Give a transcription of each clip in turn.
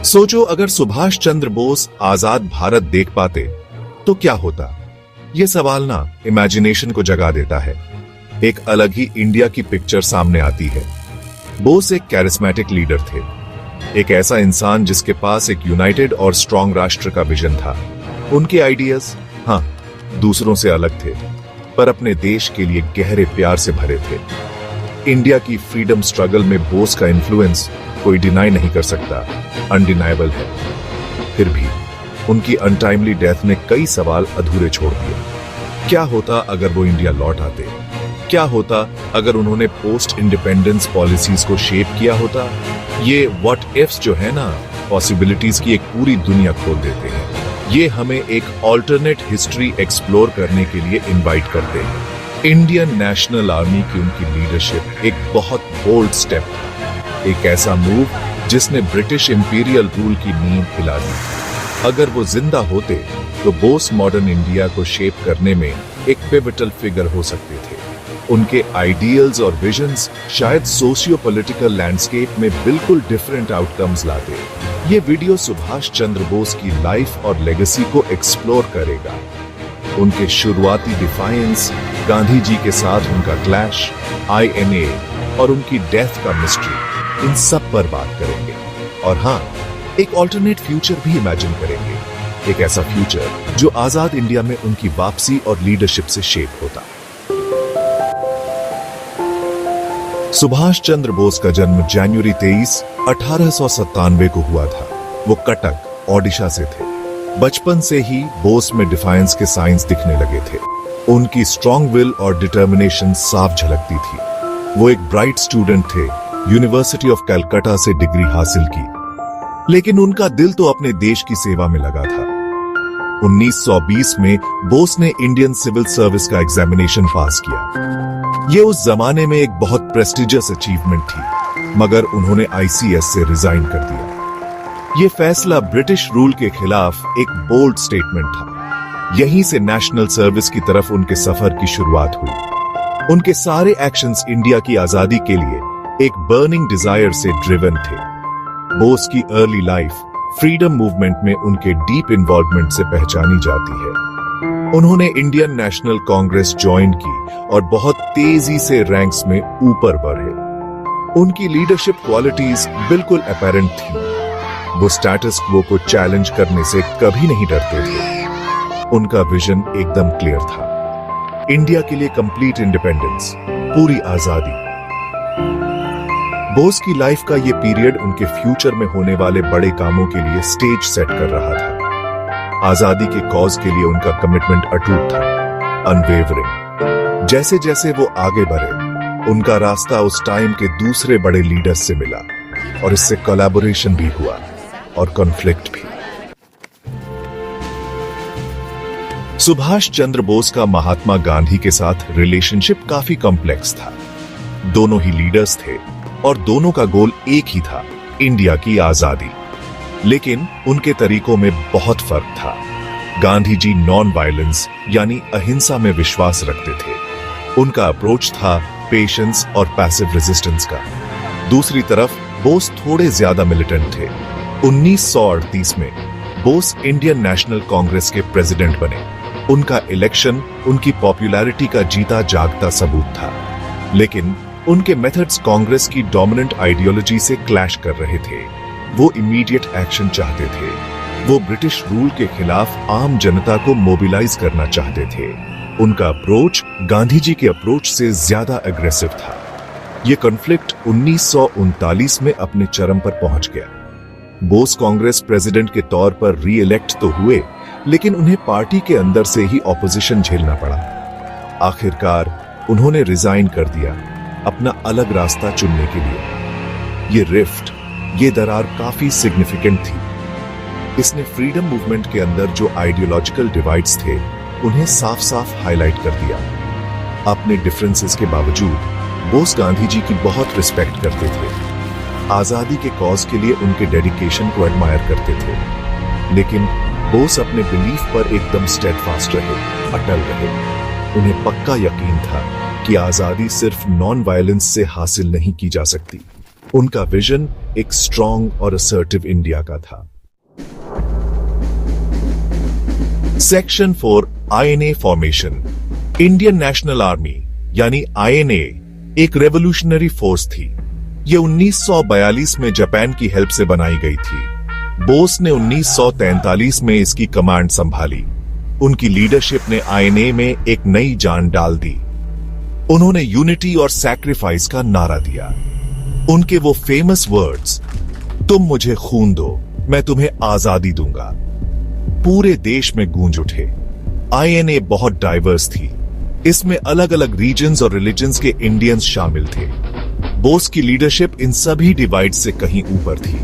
सोचो अगर सुभाष चंद्र बोस आजाद भारत देख पाते तो क्या होता। यह सवाल ना इमेजिनेशन को जगा देता है। एक अलग ही इंडिया की पिक्चर सामने आती है। बोस एक कैरिस्मेटिक लीडर थे, एक ऐसा इंसान जिसके पास एक यूनाइटेड और स्ट्रांग राष्ट्र का विजन था। उनके आइडियाज हाँ दूसरों से अलग थे, पर अपने देश के लिए गहरे प्यार से भरे थे। इंडिया की फ्रीडम स्ट्रगल में बोस का इन्फ्लुएंस कोई डिनाई नहीं कर सकता, अनडिनाइबल है। फिर भी उनकी अनटाइमली डेथ ने कई सवाल अधूरे छोड़ दिए। क्या होता अगर वो इंडिया लौट आते? क्या होता अगर उन्होंने पोस्ट इंडिपेंडेंस पॉलिसीज को शेप किया होता? ये व्हाट इफ्स जो है ना, पॉसिबिलिटीज की एक पूरी दुनिया खोल देते हैं। ये हमें एक ऑल्टरनेट हिस्ट्री एक्सप्लोर करने के लिए इनवाइट करते हैं। इंडियन नेशनल आर्मी की उनकी लीडरशिप एक बहुत बोल्ड स्टेप था, एक ऐसा मूव जिसने ब्रिटिश इंपीरियल रूल की नींव हिला दी। अगर वो जिंदा होते तो बोस मॉडर्न इंडिया को शेप करने में एक पिवटल फिगर हो सकते थे। उनके आइडियल्स और विजन्स शायद सोशियो पॉलिटिकल लैंडस्केप में बिल्कुल डिफरेंट आउटकम्स लाते। ये वीडियो सुभाष चंद्र बोस की लाइफ और लेगेसी को एक्सप्लोर करेगा। उनके शुरुआती डिफायंस, गांधी जी के साथ उनका क्लैश, INA और उनकी डेथ का मिस्ट्री, इन सब पर बात करेंगे। और हाँ, एक ऑल्टरनेट फ्यूचर भी इमेजिन करेंगे, एक ऐसा फ्यूचर जो आजाद इंडिया में उनकी वापसी और लीडरशिप से शेप होता। सुभाष चंद्र बोस का जन्म जनवरी 23, 1897 को हुआ था। वो कटक, ओडिशा से थे। बचपन से ही बोस में डिफायंस के साइंस दिखने लगे थे। उनकी स्ट्रॉन्ग विल और डिटर्मिनेशन साफ झलकती थी। वो एक ब्राइट स्टूडेंट थे, यूनिवर्सिटी ऑफ कलकत्ता से डिग्री हासिल की, लेकिन उनका दिल तो अपने देश की सेवा में लगा था। 1920 में बोस ने इंडियन सिविल सर्विस का एग्जामिनेशन पास किया। ये उस जमाने में एक बहुत प्रेस्टिजियस अचीवमेंट थी, मगर उन्होंने ICS से रिजाइन कर दिया। ये फैसला ब्रिटिश रूल के खिलाफ एक बोल्ड स्टेटमेंट था। यहीं से नेशनल सर्विस की तरफ उनके सफर की शुरुआत हुई। उनके सारे एक्शंस इंडिया की आजादी के लिए एक बर्निंग डिजायर से ड्रिवन थे। बोस की अर्ली लाइफ फ्रीडम मूवमेंट में उनके डीप इन्वॉल्वमेंट से पहचानी जाती है। उन्होंने इंडियन नेशनल कांग्रेस ज्वाइन की और बहुत तेजी से रैंक्स में ऊपर बढ़े। उनकी लीडरशिप क्वालिटीज बिल्कुल अपैरेंट थी। वो स्टेटस क्वो को चैलेंज करने से कभी नहीं डरते थे। उनका विजन एकदम क्लियर था, इंडिया के लिए कंप्लीट इंडिपेंडेंस, पूरी आजादी। बोस की लाइफ का ये पीरियड उनके फ्यूचर में होने वाले बड़े कामों के लिए स्टेज सेट कर रहा था। आजादी के कॉज के लिए उनका कमिटमेंट अटूट था, अनवेवरिंग। जैसे जैसे वो आगे बढ़े, उनका रास्ता उस टाइम के दूसरे बड़े लीडर्स से मिला, और इससे कोलैबोरेशन भी हुआ और कॉन्फ्लिक्ट भी। सुभाष चंद्र बोस का महात्मा गांधी के साथ रिलेशनशिप काफी कॉम्प्लेक्स था। दोनों ही लीडर्स थे और दोनों का गोल एक ही था, इंडिया की आजादी। लेकिन उनके तरीकों में बहुत फर्क था। गांधी जी नॉन वायलेंस यानी अहिंसा में विश्वास रखते थे। उनका अप्रोच था पेशेंस और पैसिव रेजिस्टेंस का। दूसरी तरफ बोस थोड़े ज्यादा मिलिटेंट थे। 1938 में बोस इंडियन नेशनल कांग्रेस के प्रेसिडेंट बने। उनका इलेक्शन उनकी पॉपुलैरिटी का जीता जागता सबूत था, लेकिन उनके मेथड्स कांग्रेस की डोमिनेंट आइडियोलॉजी से क्लैश कर रहे थे। वो इमीडिएट एक्शन चाहते थे। वो ब्रिटिश रूल के खिलाफ आम जनता को मोबिलाइज करना चाहते थे। उनका अप्रोच गांधी जी के अप्रोच से ज्यादा एग्रेसिव था। ये कॉन्फ्लिक्ट 1939 में अपने चरम पर पहुंच गया। बोस कांग्रेस प्रेसिडेंट के तौर पर री इलेक्ट तो हुए, लेकिन उन्हें पार्टी के अंदर से ही ऑपोजिशन झेलना पड़ा। आखिरकार उन्होंने रिजाइन कर दिया, अपना अलग रास्ता चुनने के लिए। ये रिफ्ट, ये दरार काफी सिग्निफिकेंट थी। इसने फ्रीडम मूवमेंट के अंदर जो आइडियोलॉजिकल डिवाइड्स थे, उन्हें साफ साफ हाईलाइट कर दिया। अपने डिफरेंसेस के बावजूद बोस गांधी जी की बहुत रिस्पेक्ट करते थे। आजादी के कॉज के लिए उनके डेडिकेशन को एडमायर करते थे। लेकिन बोस अपने बिलीफ पर एकदम स्टेडफास्ट रहे, अटल रहे। उन्हें पक्का यकीन था कि आजादी सिर्फ नॉन वायलेंस से हासिल नहीं की जा सकती। उनका विजन एक स्ट्रॉन्ग और असर्टिव इंडिया का था। Section 4 INA formation. Indian national army यानी आईएनए एक रेवोल्यूशनरी फोर्स थी। ये 1942 में जापान की हेल्प से बनाई गई थी। बोस ने 1943 में इसकी कमांड संभाली। उनकी लीडरशिप ने आईएनए में एक नई जान डाल दी। उन्होंने यूनिटी और सैक्रिफाइस का नारा दिया। उनके वो फेमस वर्ड्स, तुम मुझे खून दो, मैं तुम्हें आजादी दूंगा, पूरे देश में गूंज उठे। आईएनए बहुत डाइवर्स थी। इसमें अलग अलग रीजन्स और रिलीजन्स के इंडियंस शामिल थे। बोस की लीडरशिप इन सभी डिवाइड से कहीं ऊपर थी।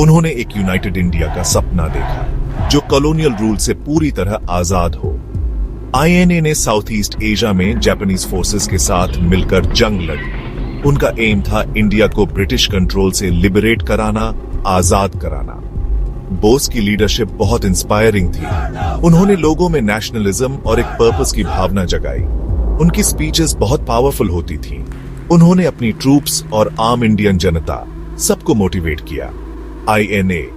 उन्होंने एक यूनाइटेड इंडिया का सपना देखा जो कॉलोनियल रूल से पूरी तरह आजाद हो। आईएनए ने साउथ ईस्ट एशिया में जापानीज फोर्सेस के साथ मिलकर जंग लड़ी। उनका एम था इंडिया को ब्रिटिश कंट्रोल से लिबरेट कराना, आजाद कराना। बोस की लीडरशिप बहुत इंस्पायरिंग थी। उन्होंने लोगों में नेशनलिज्म और एक पर्पस की भावना जगाई। उनकी स्पीचेस बहुत पावरफुल होती थीं। उन्होंने अपनी ट्रूप्स और आम इंडियन जनता सबको मोटिवेट किया। आईएनए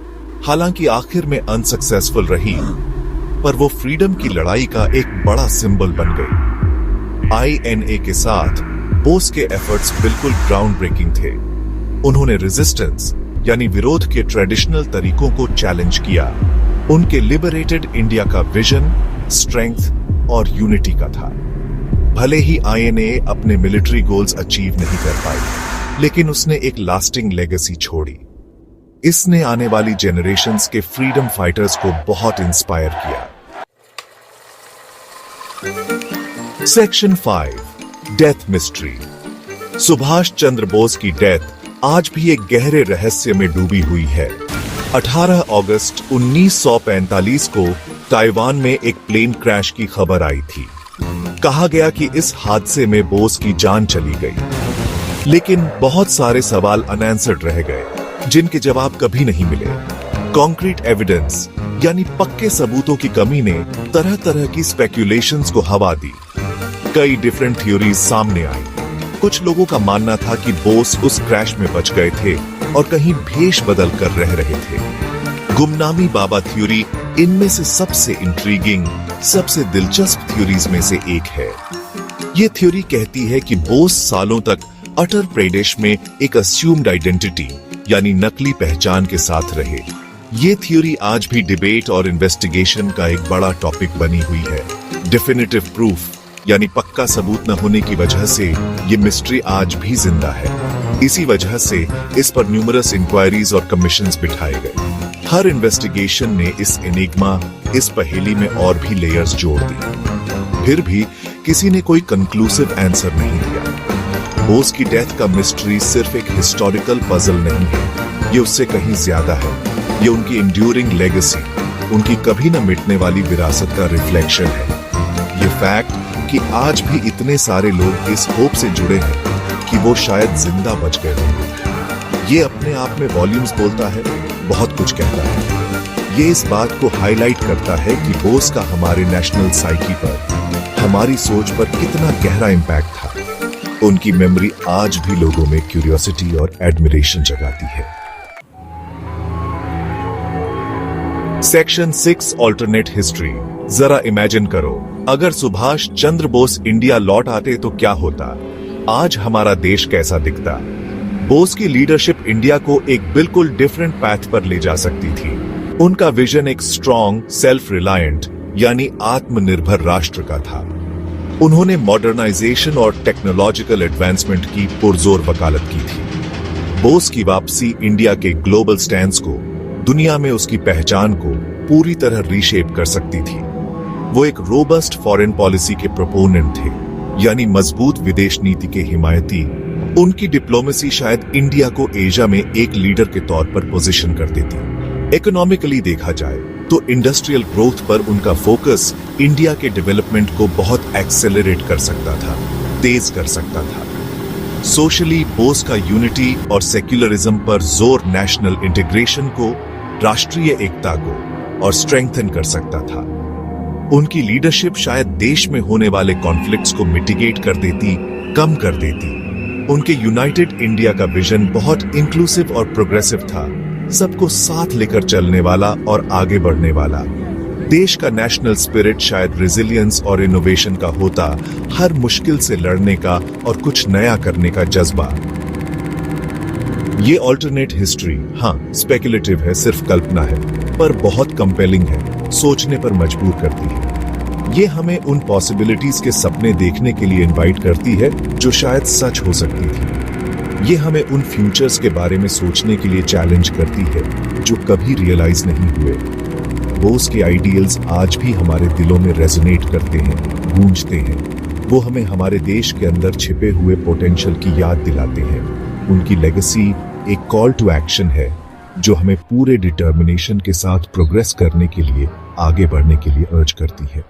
हालांकि आखिर में अनसक्सेसफुल रही, पर वो फ्रीडम की लड़ाई का एक बड़ा सिंबल बन गई। आईएनए के साथ बोस के एफर्ट्स बिल्कुल ग्राउंड ब्रेकिंग थे। उन्होंने रेजिस्टेंस यानी विरोध के ट्रेडिशनल तरीकों को चैलेंज किया। उनके लिबरेटेड इंडिया का विजन, स्ट्रेंथ और यूनिटी का था। भले ही आईएनए अपने मिलिट्री गोल्स अचीव नहीं कर पाई, लेकिन उसने एक लास्टिंग लेगेसी छोड़ी। इसने आने वाली जेनरेशंस के फ्रीडम फाइटर्स को बहुत इंस्पायर किया। Section 5 death mystery. Subhash Chandra Bose की डेथ आज भी एक गहरे रहस्य में डूबी हुई है। 18 अगस्त 1945 को ताइवान में एक प्लेन क्रैश की खबर आई थी। कहा गया कि इस हादसे में बोस की जान चली गई, लेकिन बहुत सारे सवाल अनआंसर्ड रह गए, जिनके जवाब कभी नहीं मिले। कॉन्क्रीट एविडेंस यानी पक्के सबूतों की कमी ने तरह तरह की स्पेक्यूलेशंस को हवा दी। कई डिफरेंट थ्योरीज सामने आई। कुछ लोगों का मानना था कि बोस उस क्रैश में बच गए थे और कहीं भेष बदल कर रह रहे थे। गुमनामी बाबा थ्योरी इनमें से सबसे इंट्रीगिंग, सबसे दिलचस्प थ्योरीज में से एक है। ये थ्योरी कहती है कि बोस सालों तक अटर प्रदेश में एक अस्यूम्ड आइडेंटिटी यानी नकली पहचान के साथ रहे। ये थ्योरी आज भी डिबेट और इन्वेस्टिगेशन का एक बड़ा टॉपिक बनी हुई है। डेफिनेटिव प्रूफ यानी पक्का सबूत न होने की वजह से ये मिस्ट्री आज भी जिंदा है। इसी वजह से इस पर न्यूमरस इंक्वायरीज और कमीशंस बिठाए गए। हर इन्वेस्टिगेशन ने इस एनिग्मा, इस पहेली में और भी लेयर्स जोड़ दी। फिर भी किसी ने कोई कंक्लूसिव आंसर नहीं दिया। बोस की डेथ का मिस्ट्री सिर्फ एक हिस्टोरिकल पजल नहीं है, ये उससे कहीं ज्यादा है। ये उनकी इंड्यूरिंग लेगेसी, उनकी कभी न मिटने वाली विरासत का रिफ्लेक्शन है। ये फैक्ट कि आज भी इतने सारे लोग इस होप से जुड़े हैं कि वो शायद जिंदा बच गए होंगे, ये अपने आप में वॉल्यूम्स बोलता है, बहुत कुछ कहता है। ये इस बात को हाईलाइट करता है कि बोस का हमारे नेशनल साइकी पर, हमारी सोच पर कितना गहरा इंपैक्ट था। उनकी मेमोरी आज भी लोगों में क्यूरियोसिटी और एडमिरेशन जगाती है। Section 6 alternate history. जरा इमेजिन करो, अगर सुभाष चंद्र बोस इंडिया लौट आते तो क्या होता? आज हमारा देश कैसा दिखता? बोस की लीडरशिप इंडिया को एक बिल्कुल डिफरेंट पैथ पर ले जा सकती थी। उनका विजन एक स्ट्रॉन्ग, सेल्फ रिलायंट यानी आत्मनिर्भर राष्ट्र का था। उन्होंने मॉडर्नाइजेशन और टेक्नोलॉजिकल एडवांसमेंट की पुरजोर वकालत की थी। बोस की वापसी इंडिया के ग्लोबल स्टैंड्स को, दुनिया में उसकी पहचान को पूरी तरह रीशेप कर सकती थी। वो एक रोबस्ट फॉरेन पॉलिसी के प्रोपोनेंट थे, यानी मजबूत विदेश नीति के हिमायती। उनकी डिप्लोमेसी शायद इंडिया को एशिया में एक लीडर के तौर पर पोजीशन कर देती। इकोनॉमिकली देखा जाए तो इंडस्ट्रियल ग्रोथ पर उनका फोकस इंडिया के डेवलपमेंट को बहुत एक्सेलरेट कर सकता था, तेज कर सकता था। सोशली बोस का यूनिटी और सेक्युलरिज्म पर जोर नेशनल इंटीग्रेशन को, राष्ट्रीय एकता को और स्ट्रेंथन कर सकता था। उनकी लीडरशिप शायद देश में होने वाले कॉन्फ्लिक्ट्स को मिटिगेट कर देती, कम कर देती। उनके यूनाइटेड इंडिया का विजन बहुत इंक्लूसिव और प्रोग्रेसिव था, सबको साथ लेकर चलने वाला और आगे बढ़ने वाला। देश का नेशनल स्पिरिट शायद रेजिलियंस और इनोवेशन का होता, हर मुश्किल से लड़ने का और कुछ नया करने का जज्बा। ये ऑल्टरनेट हिस्ट्री, हाँ स्पेकुलेटिव है, सिर्फ कल्पना है, पर बहुत कंपेलिंग है, सोचने पर मजबूर करती है। ये हमें उन पॉसिबिलिटीज के सपने देखने के लिए इनवाइट करती है जो शायद सच हो सकती थी। ये हमें उन फ्यूचर्स के बारे में सोचने के लिए चैलेंज करती है जो कभी रियलाइज नहीं हुए। बोस के आइडियल्स आज भी हमारे दिलों में रेजोनेट करते हैं, गूंजते हैं। वो हमें हमारे देश के अंदर छिपे हुए पोटेंशियल की याद दिलाते हैं। उनकी लेगेसी एक कॉल टू एक्शन है जो हमें पूरे डिटर्मिनेशन के साथ प्रोग्रेस करने के लिए, आगे बढ़ने के लिए अर्ज करती है।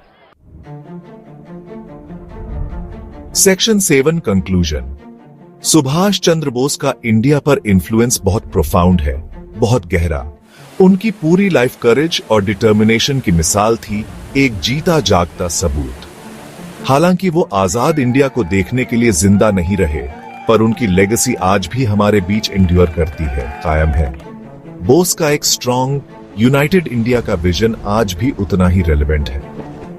Section 7 conclusion. सुभाष चंद्र बोस का इंडिया पर इन्फ्लुएंस बहुत प्रोफाउंड है, बहुत गहरा। उनकी पूरी लाइफ करेज और डिटर्मिनेशन की मिसाल थी, एक जीता जागता सबूत। हालांकि वो आजाद इंडिया को देखने के लिए जिंदा नहीं रहे, पर उनकी लेगेसी आज भी हमारे बीच एंड्योर करती है, कायम है। बोस का एक स्ट्रॉन्ग यूनाइटेड इंडिया का विजन आज भी उतना ही रेलेवेंट है।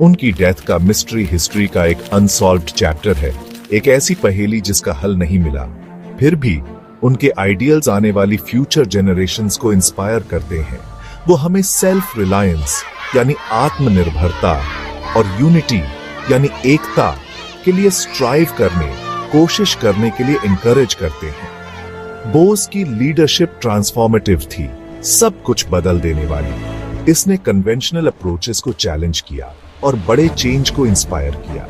उनकी डेथ का मिस्ट्री हिस्ट्री का एक अनसॉल्व्ड चैप्टर है, एक ऐसी पहेली जिसका हल नहीं मिला। फिर भी उनके आइडियल्स आने वाली फ्यूचर जनरेशंस को इंस्पायर करते हैं। वो हमें सेल्फ रिलायंस यानी आत्मनिर्भरता और यूनिटी यानी एकता के लिए स्ट्राइव करने, कोशिश करने के लिए इनकरेज करते हैं। बोस की लीडरशिप ट्रांसफॉर्मेटिव थी, सब कुछ बदल देने वाली। इसने कन्वेंशनल अप्रोचेस को चैलेंज किया और बड़े चेंज को इंस्पायर किया।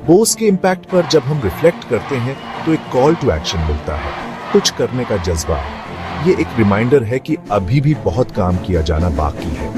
बोस के इम्पैक्ट पर जब हम रिफ्लेक्ट करते हैं तो एक कॉल टू एक्शन मिलता है, कुछ करने का जज्बा। ये एक रिमाइंडर है कि अभी भी बहुत काम किया जाना बाकी है।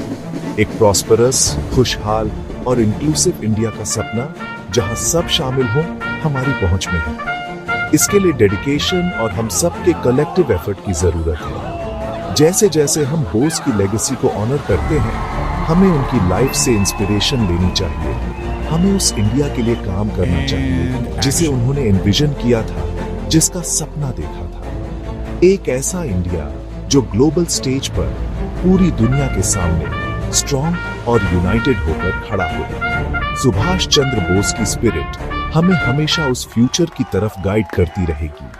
एक प्रॉस्परस, खुशहाल और इंक्लूसिव इंडिया का सपना जहां सब शामिल हों, हमारी पहुंच में है। इसके लिए डेडिकेशन और हम सब के कलेक्टिव एफर्ट की जरूरत है। जैसे जैसे हम बोस की लेगेसी को ऑनर करते हैं, हमें उनकी लाइफ से इंस्पिरेशन लेनी चाहिए। हमें उस इंडिया के लिए काम करना चाहिए जिसे उन्होंने एनविजन किया था, जिसका सपना देखा था। एक ऐसा इंडिया जो ग्लोबल स्टेज पर पूरी दुनिया के सामने स्ट्रॉन्ग और यूनाइटेड होकर खड़ा हो। सुभाष चंद्र बोस की स्पिरिट हमें हमेशा उस फ्यूचर की तरफ गाइड करती रहेगी।